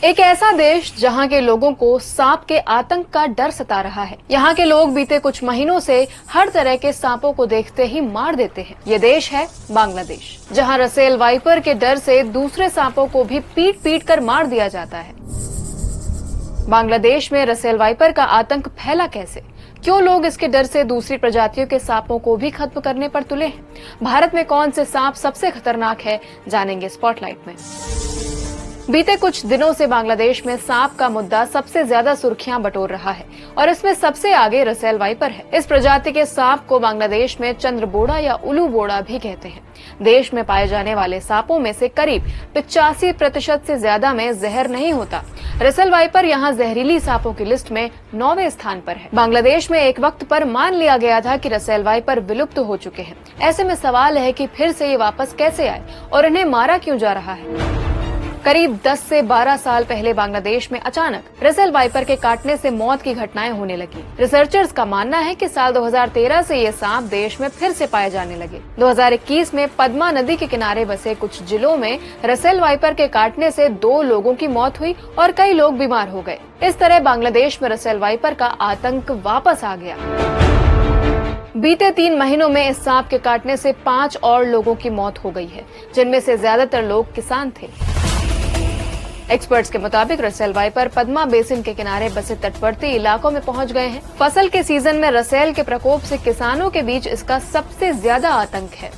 एक ऐसा देश जहां के लोगों को सांप के आतंक का डर सता रहा है। यहाँ के लोग बीते कुछ महीनों से हर तरह के सांपों को देखते ही मार देते हैं। ये देश है बांग्लादेश, जहां रसेल वाइपर के डर से दूसरे सांपों को भी पीट पीट कर मार दिया जाता है। बांग्लादेश में रसेल वाइपर का आतंक फैला कैसे? क्यों लोग इसके डर से दूसरी प्रजातियों के सांपों को भी खत्म करने पर तुले हैं? भारत में कौन से सांप सबसे खतरनाक है, जानेंगे स्पॉटलाइट में। बीते कुछ दिनों से बांग्लादेश में सांप का मुद्दा सबसे ज्यादा सुर्खियां बटोर रहा है और इसमें सबसे आगे रसेल वाइपर है। इस प्रजाति के सांप को बांग्लादेश में चंद्रबोड़ा या उल्लू बोड़ा भी कहते हैं। देश में पाए जाने वाले सांपों में से करीब 85% से ज्यादा में जहर नहीं होता। रसेल वाइपर यहाँ जहरीली सांपों की लिस्ट में 9वें स्थान पर है। बांग्लादेश में एक वक्त पर मान लिया गया था कि रसेल वाइपर विलुप्त हो चुके हैं। ऐसे में सवाल है कि फिर से ये वापस कैसे आए और इन्हें मारा क्यों जा रहा है। करीब 10 से 12 साल पहले बांग्लादेश में अचानक रसेल वाइपर के काटने से मौत की घटनाएं होने लगी। रिसर्चर्स का मानना है कि साल 2013 से ये सांप देश में फिर से पाए जाने लगे। 2021 में पद्मा नदी के किनारे बसे कुछ जिलों में रसेल वाइपर के काटने से 2 लोगों की मौत हुई और कई लोग बीमार हो गए। इस तरह बांग्लादेश में रसेल वाइपर का आतंक वापस आ गया। बीते 3 महीनों में इस सांप के काटने से 5 और लोगों की मौत हो गई है, जिनमें से ज्यादातर लोग किसान थे। एक्सपर्ट्स के मुताबिक रसेल वाइपर पद्मा बेसिन के किनारे बसे तटवर्ती इलाकों में पहुंच गए हैं। फसल के सीजन में रसेल के प्रकोप से किसानों के बीच इसका सबसे ज्यादा आतंक है।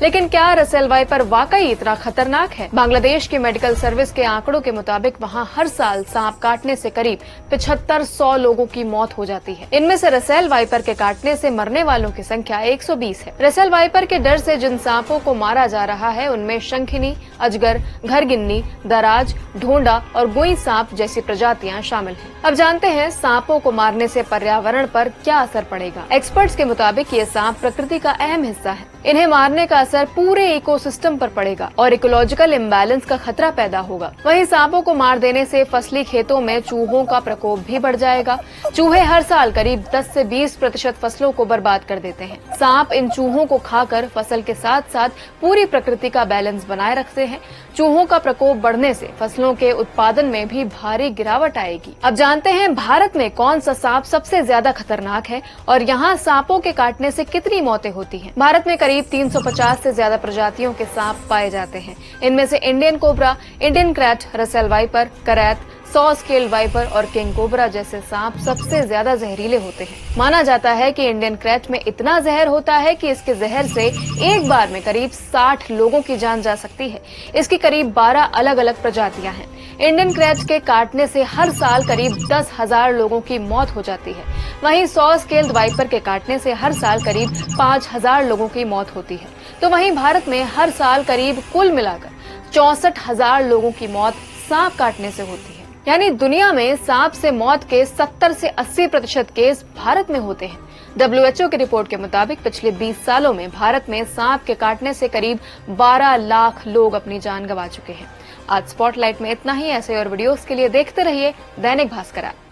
लेकिन क्या रसेल वाइपर वाकई इतना खतरनाक है? बांग्लादेश की मेडिकल सर्विस के आंकड़ों के मुताबिक वहां हर साल सांप काटने से करीब 7500 लोगों की मौत हो जाती है। इनमें से रसेल वाइपर के काटने से मरने वालों की संख्या 120 है। रसेल वाइपर के डर से जिन सांपों को मारा जा रहा है उनमें शंखिनी, अजगर, घरगिन्नी, दराज, ढोंडा और गुई सांप जैसी प्रजातियां शामिल हैं। अब जानते हैं सांपों को मारने से पर्यावरण पर क्या असर पड़ेगा। एक्सपर्ट्स के मुताबिक ये सांप प्रकृति का अहम हिस्सा है। इन्हें मारने का असर पूरे इकोसिस्टम पर पड़ेगा और इकोलॉजिकल इम्बैलेंस का खतरा पैदा होगा। वहीं सांपों को मार देने से फसली खेतों में चूहों का प्रकोप भी बढ़ जाएगा। चूहे हर साल करीब 10 से 20% फसलों को बर्बाद कर देते हैं। सांप इन चूहों को खाकर फसल के साथ साथ पूरी प्रकृति का बैलेंस बनाए रखते हैं। चूहों का प्रकोप बढ़ने से फसलों के उत्पादन में भी भारी गिरावट आएगी। अब जानते हैं भारत में कौन सा सांप सबसे ज्यादा खतरनाक है और यहाँ सांपों के काटने से कितनी मौतें होती हैं। भारत में करीब 350 से ज्यादा प्रजातियों के सांप पाए जाते हैं। इनमें से Indian cobra, Indian krait, Russell viper, करैत, 100 स्केल वाइपर और किंग कोबरा जैसे सांप सबसे ज्यादा जहरीले होते हैं। माना जाता है कि इंडियन क्रैट में इतना जहर होता है कि इसके जहर से एक बार में करीब 60 लोगों की जान जा सकती है। इसकी करीब 12 अलग अलग प्रजातियां हैं। इंडियन क्रैट के काटने से हर साल करीब 10,000 लोगों की मौत हो जाती है। वहीं 100 स्केल वाइपर के काटने से हर साल करीब 5000 लोगों की मौत होती है। तो वहीं भारत में हर साल करीब कुल मिलाकर 64,000 लोगों की मौत सांप काटने से होती है। यानी दुनिया में सांप से मौत के 70 से 80% केस भारत में होते हैं। WHO की रिपोर्ट के मुताबिक पिछले 20 सालों में भारत में सांप के काटने से करीब 12 लाख लोग अपनी जान गंवा चुके हैं। आज स्पॉटलाइट में इतना ही। ऐसे और वीडियोस के लिए देखते रहिए दैनिक भास्कर ऐप।